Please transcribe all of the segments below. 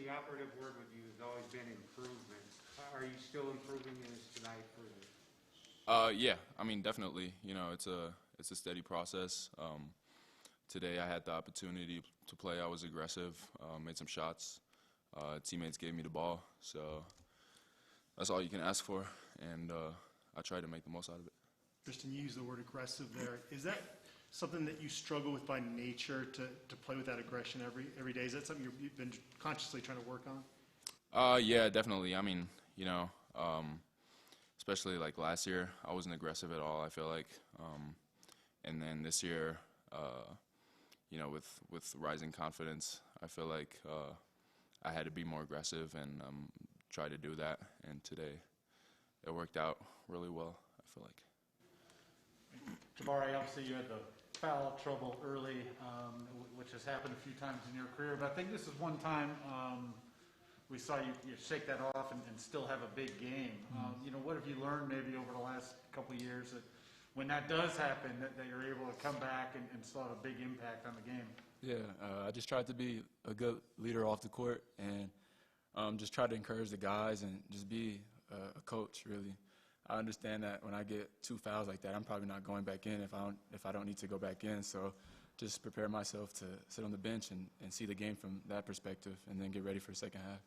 the operative word with you has always been improvement. Are you still improving in this tonight further? Yeah, I mean, definitely. You know, it's a steady process. Today I had the opportunity to play. I was aggressive, made some shots. Teammates gave me the ball, so that's all you can ask for, and I tried to make the most out of it. Tristan, you used the word aggressive there. Is that something that you struggle with by nature to play with that aggression every day? Is that something you've been consciously trying to work on? Yeah, definitely. I mean, you know, especially like last year, I wasn't aggressive at all, I feel like. And then this year, you know, with rising confidence, I feel like I had to be more aggressive and try to do that. And today, it worked out really well, I feel like. Jabari, obviously you had the foul trouble early, which has happened a few times in your career, but I think this is one time we saw you shake that off and still have a big game. You know, what have you learned maybe over the last couple of years that when that does happen, that you're able to come back and still have a big impact on the game? Yeah, I just tried to be a good leader off the court and just try to encourage the guys and just be a coach, really. I understand that when I get 2 fouls like that, I'm probably not going back in if I don't need to go back in. So just prepare myself to sit on the bench and see the game from that perspective and then get ready for the second half.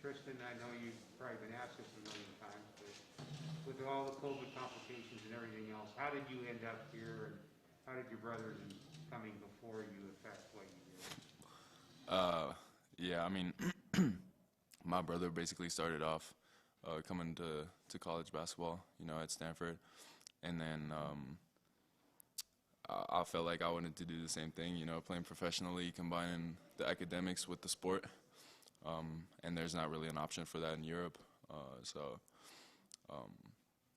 Tristan, I know you've probably been asked this a million times, but with all the COVID complications and everything else, how did you end up here, and how did your brothers coming before you affect what you did? Yeah, I mean, my brother basically started off coming to college basketball, you know, at Stanford, and then I felt like I wanted to do the same thing, you know, playing professionally, combining the academics with the sport, and there's not really an option for that in Europe, so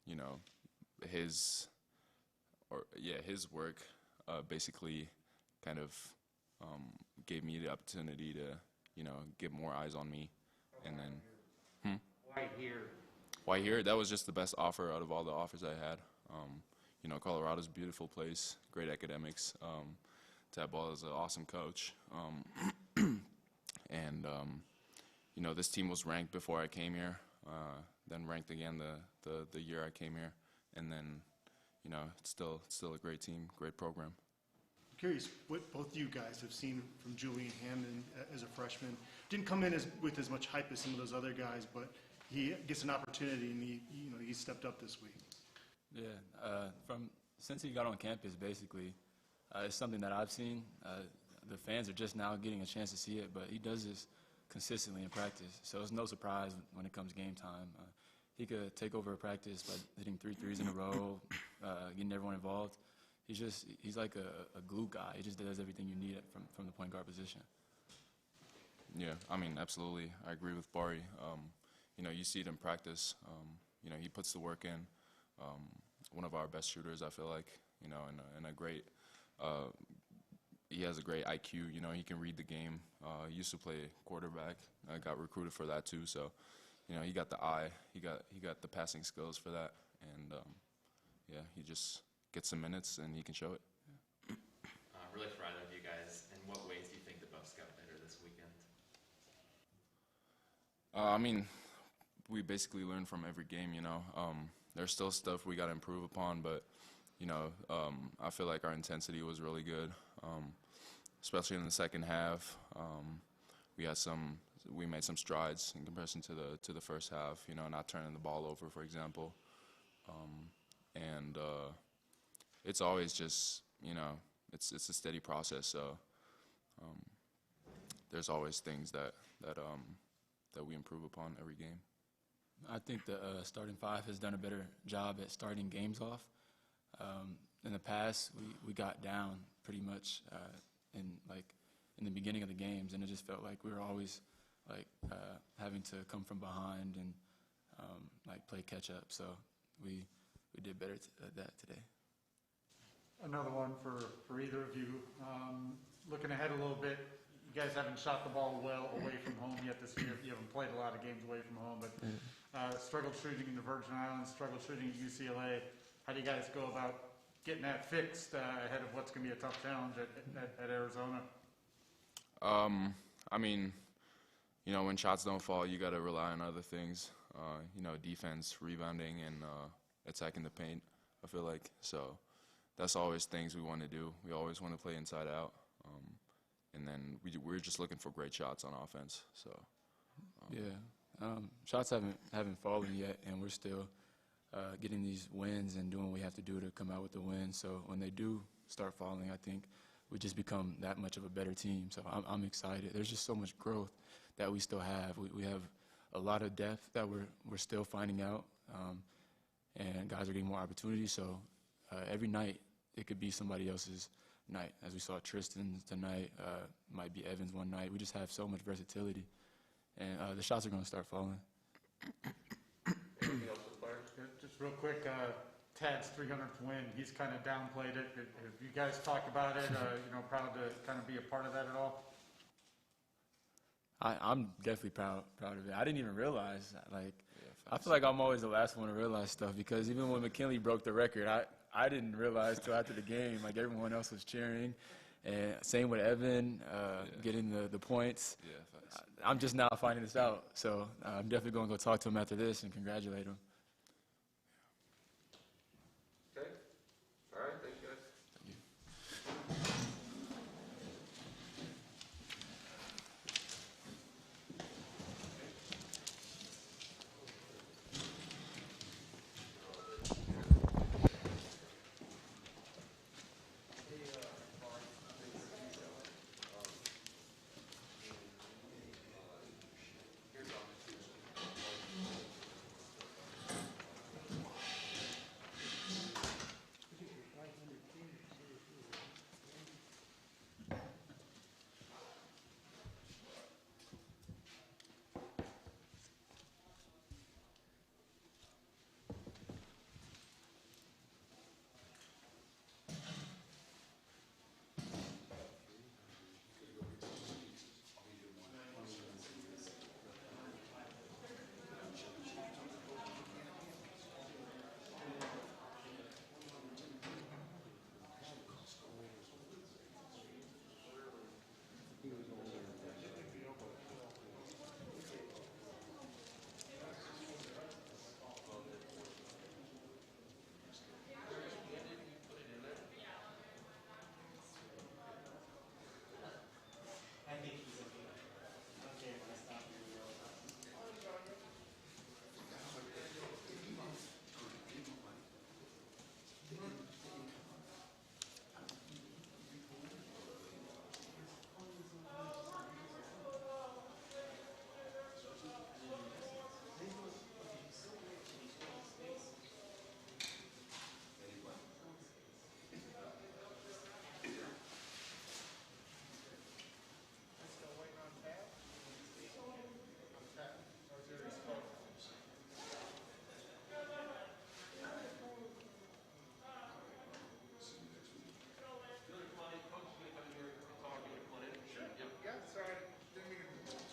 you know, his work basically kind of gave me the opportunity to, you know, get more eyes on me, and then. Why here? Why here? That was just the best offer out of all the offers I had. You know, Colorado's a beautiful place, great academics. Tad Boyle is an awesome coach. And, you know, this team was ranked before I came here, then ranked again the year I came here. And then, you know, it's still a great team, great program. I'm curious what both you guys have seen from Julian Hammond as a freshman. Didn't come in with as much hype as some of those other guys, but he gets an opportunity, and he stepped up this week. Yeah, since he got on campus, basically, it's something that I've seen. The fans are just now getting a chance to see it, but he does this consistently in practice, so it's no surprise when it comes game time. He could take over a practice by hitting 3 threes in a row, getting everyone involved. He's like a glue guy. He just does everything you need from the point guard position. Yeah, I mean, absolutely. I agree with Bari. You know, you see it in practice. You know, he puts the work in. One of our best shooters, I feel like, you know, and a great, he has a great IQ. You know, he can read the game. He used to play quarterback. I got recruited for that too. So, you know, he got the eye. He got the passing skills for that. And, yeah, he just gets some minutes and he can show it. Yeah. Really for either of you guys, in what ways do you think the Bucks got better this weekend? I mean, we basically learn from every game, you know. There's still stuff we got to improve upon, but, you know, I feel like our intensity was really good, especially in the second half. We made some strides in comparison to the first half, you know, not turning the ball over, for example. And it's always just, you know, it's a steady process, so there's always things that we improve upon every game. I think the starting five has done a better job at starting games off. In the past, we got down pretty much in the beginning of the games, and it just felt like we were always having to come from behind and play catch up. So we did better at that today. Another one for either of you. Looking ahead a little bit, you guys haven't shot the ball well away from home yet this year. You haven't played a lot of games away from home, but struggled shooting in the Virgin Islands, struggled shooting at UCLA. How do you guys go about getting that fixed ahead of what's going to be a tough challenge at Arizona? I mean, you know, when shots don't fall, you got to rely on other things. You know, defense, rebounding, and attacking the paint, I feel like. So that's always things we want to do. We always want to play inside out. And then we're just looking for great shots on offense. So shots haven't fallen yet, and we're still getting these wins and doing what we have to do to come out with the win. So when they do start falling, I think we just become that much of a better team. So I'm excited. There's just so much growth that we still have. We have a lot of depth that we're still finding out, and guys are getting more opportunities. So every night it could be somebody else's night. As we saw Tristan tonight, might be Evans one night. We just have so much versatility, and the shots are going to start falling. Yeah, just real quick, Tad's 300th win, he's kind of downplayed it. Have you guys talked about it? Proud to kind of be a part of that at all? I'm definitely proud of it. I didn't even realize, I feel like I'm always the last one to realize stuff, because even when McKinley broke the record, I didn't realize till after the game. Like, everyone else was cheering, and same with Evan, getting the points. yeah, facts. I'm just now finding this out, so I'm definitely going to go talk to him after this and congratulate him. Okay. All right. Thanks, guys. Thank you.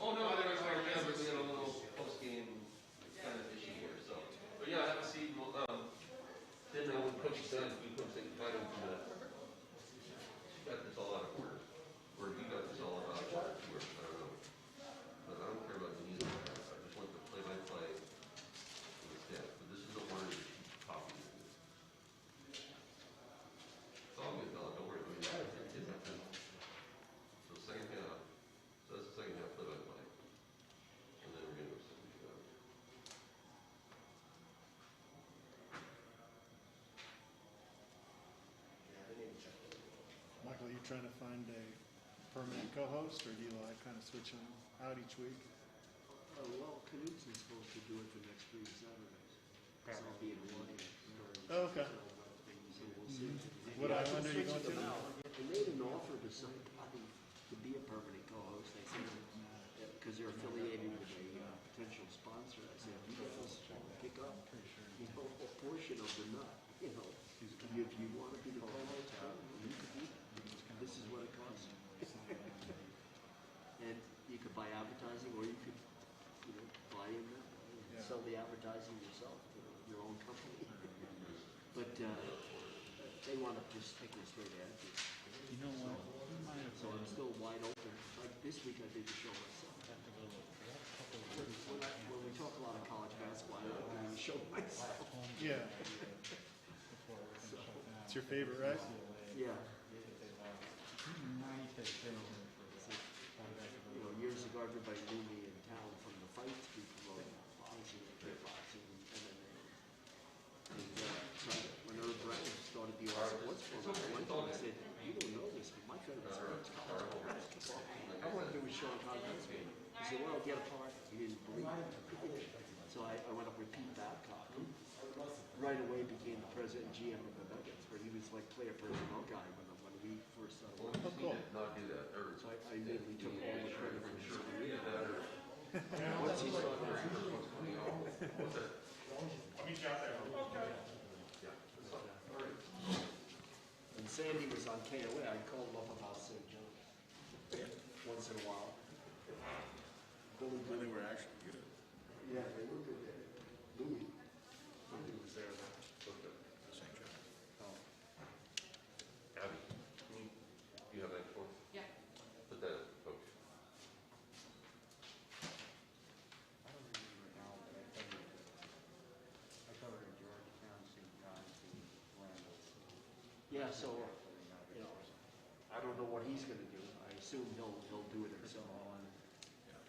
Oh, no, there was our members, we had a little post-game kind of issue here, so. But yeah, have a seat, we'll, then when coach is done, we coach say goodbye to him for a minute. You got this all out of order, or you got this all out of order, I don't know. But I don't care about the music, I just want the play-by-play with the staff, but this is the order that you copy. It's all good, fella, don't worry, it's not good. So second half, so that's the second half play-by-play. And then we're gonna go second half. Michael, are you trying to find a permanent co-host, or do you kind of switch them out each week? Well, Knutsen's supposed to do it for next week, Saturdays. So I'll be in Washington. Oh, okay. So we'll see. What island are you going to? They made an offer to somebody to be a permanent co-host. They said, because they're affiliated with a potential sponsor. I said, you know, pick up, a portion of the nut, If you want to be the co-host, you could be. This is what it costs. And you could buy advertising, or you could, buy in, sell the advertising yourself to your own company. But they want to just take it straight ahead. You know what? So I'm still wide open. Like this week I did the show myself. When we talk a lot of college basketball, I do the show myself. Yeah. It's your favorite, right? Yeah. You know, years ago, everybody knew me in town from the fights we promoted, boxing and kickboxing and MMA. And so when Herb Brown started the all sports program, I went to him and said, "You don't know this, but my favorite sport is college basketball. I want to do a show on college basketball." He said, "Well, get apart." He didn't believe it. So I went up with Pete Babcock, who right away became the president and GM of the Nuggets, where he was like player personnel guy when we first started. Oh, cool. Not do that, or So I immediately took all the credit for his career. Once he started, and Sandy was on KOA, I'd call him up about St. John once in a while. Billy They were actually good. Yeah, they were good there. Louis was there then. St. John. Abby, you have that for? Yeah. Put that, folks. I don't remember now, but I covered in Georgetown, St. John's, and Randall. Yeah, so, you know, I don't know what he's gonna do. I assume he'll do it himself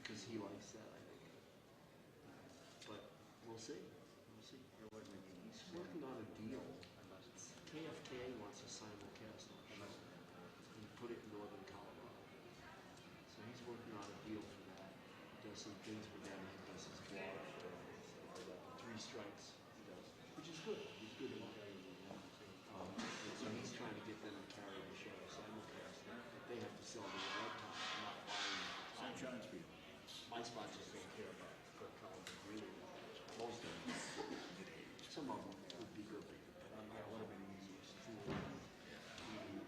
because he likes that, I think. But we'll see. We'll see. He's working on a deal. KFK wants a simulcast on the show and put it in northern Colorado. So he's working on a deal for that. Does some things with them. He does his blog for Three Strikes. He does, which is good. He's good at it. And so he's trying to get them to carry the show simulcast. They have to sell the right time, not buying. St. John's beat. My sponsors don't care about Kirk Collins, really. Most of them. Some of them would be good, but I'm not one of the easiest to.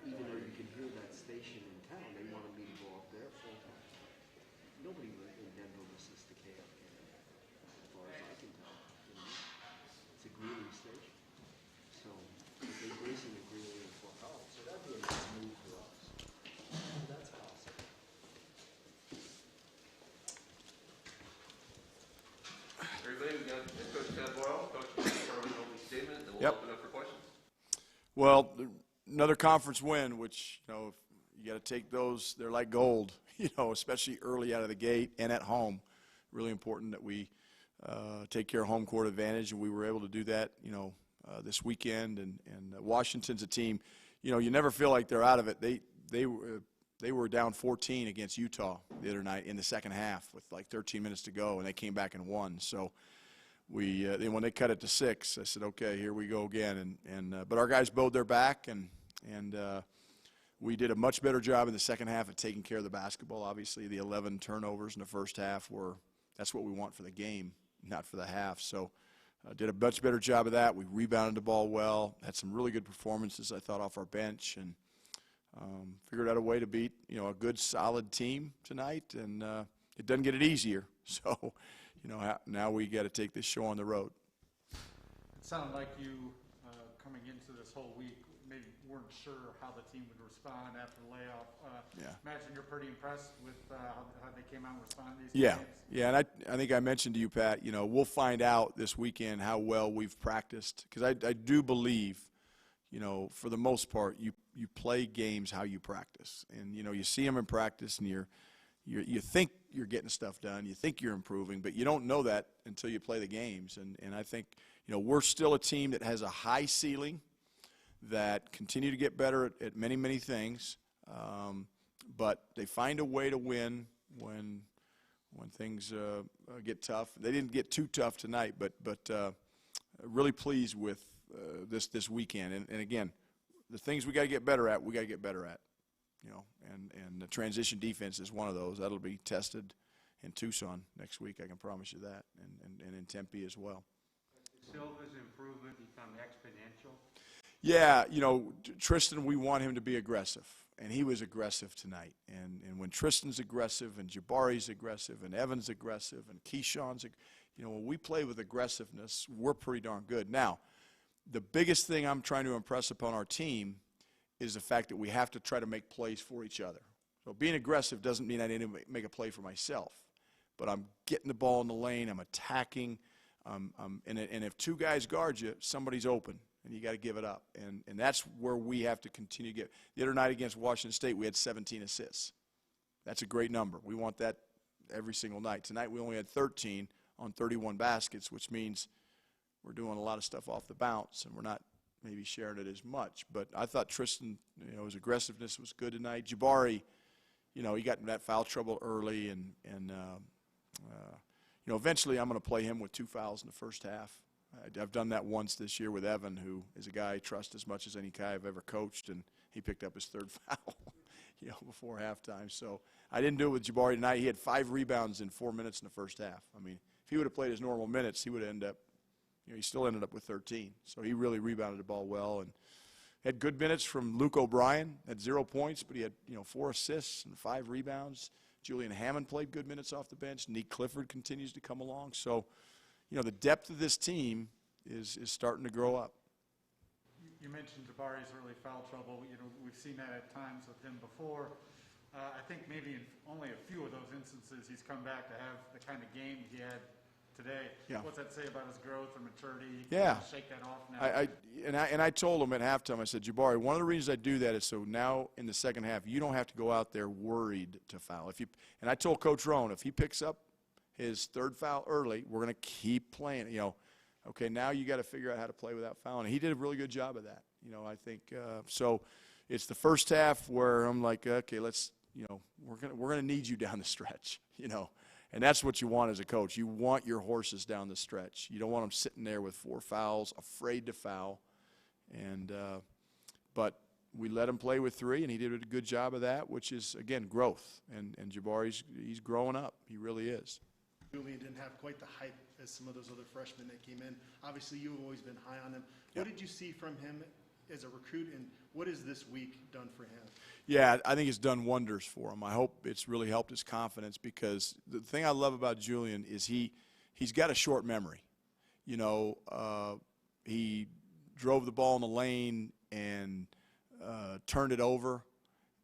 Even though you can hear that station in town, they wanted me to go up there full time. Nobody in Denver listens to KFK, as far as I can tell. You know? It's a Greeley station. So they're basing it Greeley in Fort Collins. So that'd be a nice move for us. So that's possible. Everybody, we got Coach Ted Boyle, Coach for an opening statement, and we'll Yep. open up for questions. Well, another conference win, which, you know, you got to take those, they're like gold, you know, especially early out of the gate and at home. Really important that we take care of home court advantage, and we were able to do that, you know, this weekend. And Washington's a team, you know, you never feel like they're out of it. They were down 14 against Utah the other night in the second half with like 13 minutes to go, and they came back and won. So then when they cut it to 6, I said, okay, here we go again. But our guys bowed their back, and we did a much better job in the second half of taking care of the basketball. Obviously, the 11 turnovers in the first half that's what we want for the game, not for the half. So did a much better job of that. We rebounded the ball well, had some really good performances, I thought, off our bench, and figured out a way to beat, you know, a good, solid team tonight. And it doesn't get it easier. So, you know, now we got to take this show on the road. It sounded like you, coming into this whole week, maybe weren't sure how the team would respond after the layoff. Yeah. Imagine you're pretty impressed with how they came out and responded to these Yeah, games. yeah, and I think I mentioned to you, Pat, you know, we'll find out this weekend how well we've practiced, because I do believe, you know, for the most part, you play games how you practice. And, you know, you see them in practice, and you think you're getting stuff done, you think you're improving, but you don't know that until you play the games. And I think, you know, we're still a team that has a high ceiling, that continue to get better at many, many things, but they find a way to win when things get tough. They didn't get too tough tonight, but really pleased with this weekend. And again, the things we got to get better at, we got to get better at, you know. And the transition defense is one of those. That'll be tested in Tucson next week. I can promise you that, and in Tempe as well. Silva's improvement become exponential? Yeah, you know, Tristan, we want him to be aggressive, and he was aggressive tonight. And when Tristan's aggressive, and Jabari's aggressive, and Evan's aggressive, and Keyshawn's, you know, when we play with aggressiveness, we're pretty darn good. Now, the biggest thing I'm trying to impress upon our team is the fact that we have to try to make plays for each other. So being aggressive doesn't mean I didn't make a play for myself, but I'm getting the ball in the lane, I'm attacking, and if two guys guard you, somebody's open, and you got to give it up. And that's where we have to continue to get. The other night against Washington State, we had 17 assists. That's a great number. We want that every single night. Tonight we only had 13 on 31 baskets, which means we're doing a lot of stuff off the bounce, and we're not maybe sharing it as much. But I thought Tristan, his aggressiveness was good tonight. Jabari, he got in that foul trouble early, and eventually I'm going to play him with 2 fouls in the first half. I've done that once this year with Evan, who is a guy I trust as much as any guy I've ever coached, and he picked up his 3rd foul, before halftime. So I didn't do it with Jabari tonight. He had 5 rebounds in 4 minutes in the first half. I mean, if he would have played his normal minutes, he would have ended up, he still ended up with 13. So he really rebounded the ball well, and had good minutes from Luke O'Brien. Had 0 points, but he had 4 assists and 5 rebounds. Julian Hammond played good minutes off the bench. Nick Clifford continues to come along. So, the depth of this team is starting to grow up. You mentioned Jabari's early foul trouble. We've seen that at times with him before. I think maybe in only a few of those instances he's come back to have the kind of game he had today. Yeah. What's that say about his growth or maturity? Yeah. Shake that off now. I told him at halftime, I said, Jabari, one of the reasons I do that is so now in the second half, you don't have to go out there worried to foul. And I told Coach Rohn, if he picks up his 3rd foul early, we're going to keep playing. Okay, now you got to figure out how to play without fouling. And he did a really good job of that. I think so. It's the first half where I'm like, okay, let's, we're gonna need you down the stretch, and that's what you want as a coach. You want your horses down the stretch. You don't want them sitting there with 4 fouls, afraid to foul. And but we let him play with 3, and he did a good job of that, which is again growth. And Jabari's he's growing up. He really is. Julian didn't have quite the hype as some of those other freshmen that came in. Obviously, you've always been high on him. What did you see from him as a recruit, and what has this week done for him? Yeah, I think it's done wonders for him. I hope it's really helped his confidence, because the thing I love about Julian is he's got a short memory. He drove the ball in the lane and turned it over,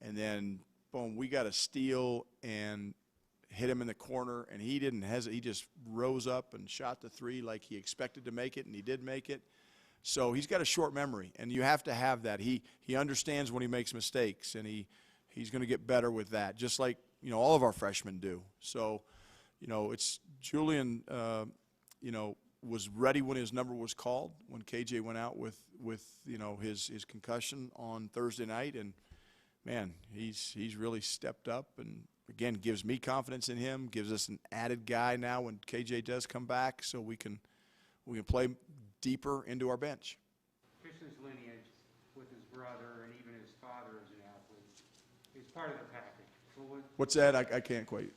and then, boom, we got a steal and hit him in the corner, and he didn't hesitate. He just rose up and shot the 3 like he expected to make it, and he did make it. So he's got a short memory, and you have to have that. He understands when he makes mistakes, and he's going to get better with that, just like all of our freshmen do. So, it's Julian. Was ready when his number was called, when KJ went out with his concussion on Thursday night, and man, he's really stepped up, and again gives me confidence in him. Gives us an added guy now when KJ does come back, so we can play deeper into our bench. Tristan's lineage with his brother and even his father as an athlete is part of the package. So What's that? I can't quite.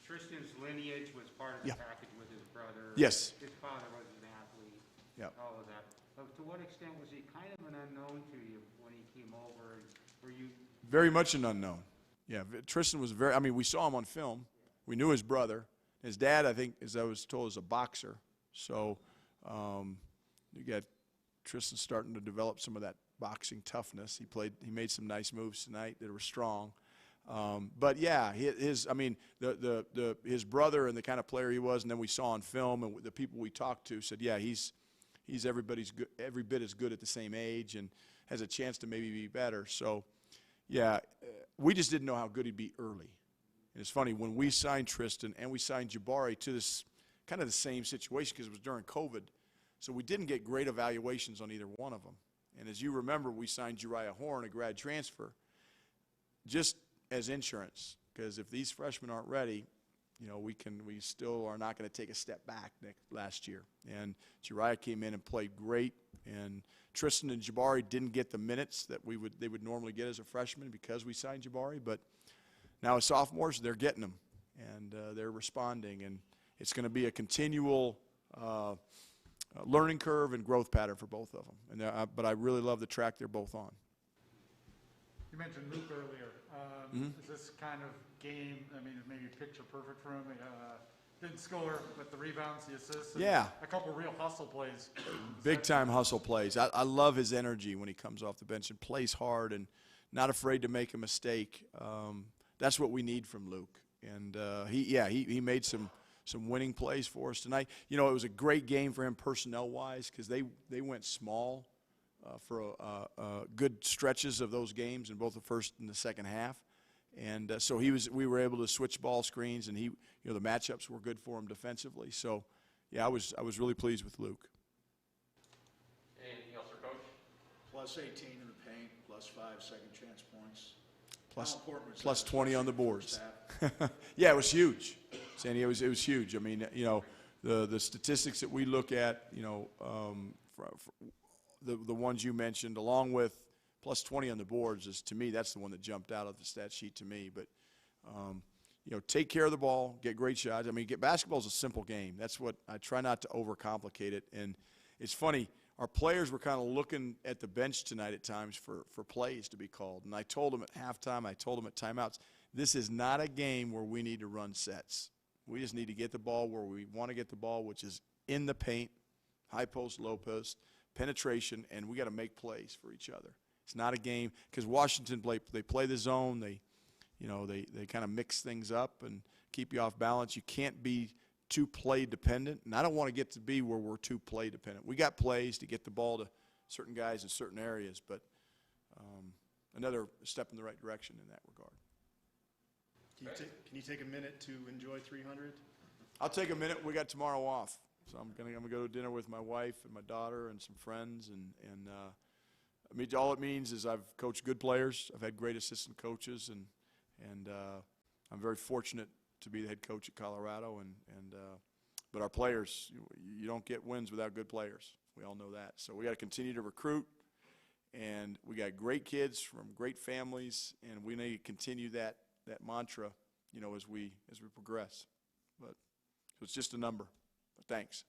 Tristan's lineage was part of the package with his brother. Yes. His father was an athlete. Yeah. All of that. But to what extent was he kind of an unknown to you when he came over? And were you Very much an unknown. Yeah, Tristan was we saw him on film. We knew his brother. His dad, I think, as I was told, is a boxer. So you got Tristan starting to develop some of that boxing toughness. He made some nice moves tonight that were strong. But yeah, his brother and the kind of player he was, and then we saw on film, and the people we talked to said, yeah, he's every bit as good at the same age, and has a chance to maybe be better. So yeah, we just didn't know how good he'd be early. And it's funny, when we signed Tristan and we signed Jabari to this kind of the same situation, because it was during COVID, so we didn't get great evaluations on either one of them. And as you remember, we signed Uriah Horn, a grad transfer, just as insurance, because if these freshmen aren't ready, we still are not going to take a step back last year. And Uriah came in and played great, and Tristan and Jabari didn't get the minutes that they would normally get as a freshman because we signed Jabari, but now as sophomores, they're getting them, and they're responding, and it's going to be a continual learning curve and growth pattern for both of them. But I really love the track they're both on. You mentioned Luke earlier. Is this kind of game, maybe picture perfect for him? Didn't score, but the rebounds, the assists, and Yeah. a couple real hustle plays. Big-time hustle plays. I love his energy when he comes off the bench and plays hard and not afraid to make a mistake. that's what we need from Luke. And he made some winning plays for us tonight. You know, it was a great game for him personnel-wise because they went small for good stretches of those games in both the first and the second half. And so we were able to switch ball screens, and the matchups were good for him defensively. So, yeah, I was really pleased with Luke. Anything else for Coach? Plus 18 in the paint, plus 5 second chance points. Plus 20 on the boards. First half? Yeah, it was huge, Sandy. It was huge. I mean, the statistics that we look at, the ones you mentioned, along with plus 20 on the boards, is to me that's the one that jumped out of the stat sheet to me. But take care of the ball, get great shots. I mean, basketball is a simple game. That's what I try not to overcomplicate it. And it's funny. Our players were kind of looking at the bench tonight at times for plays to be called. And I told them at halftime, I told them at timeouts, this is not a game where we need to run sets. We just need to get the ball where we want to get the ball, which is in the paint, high post, low post, penetration, and we got to make plays for each other. It's not a game because Washington they play the zone. They kind of mix things up and keep you off balance. You can't be too play dependent, and I don't want to get to be where we're too play dependent. We got plays to get the ball to certain guys in certain areas, but another step in the right direction in that regard. Can you take a minute to enjoy 300? I'll take a minute. We got tomorrow off, so I'm gonna go to dinner with my wife and my daughter and some friends, and I mean, all it means is I've coached good players. I've had great assistant coaches, and I'm very fortunate to be the head coach at Colorado, but our players, you don't get wins without good players. We all know that. So we got to continue to recruit, and we got great kids from great families, and we need to continue that mantra, as we progress. But so it's just a number. But thanks.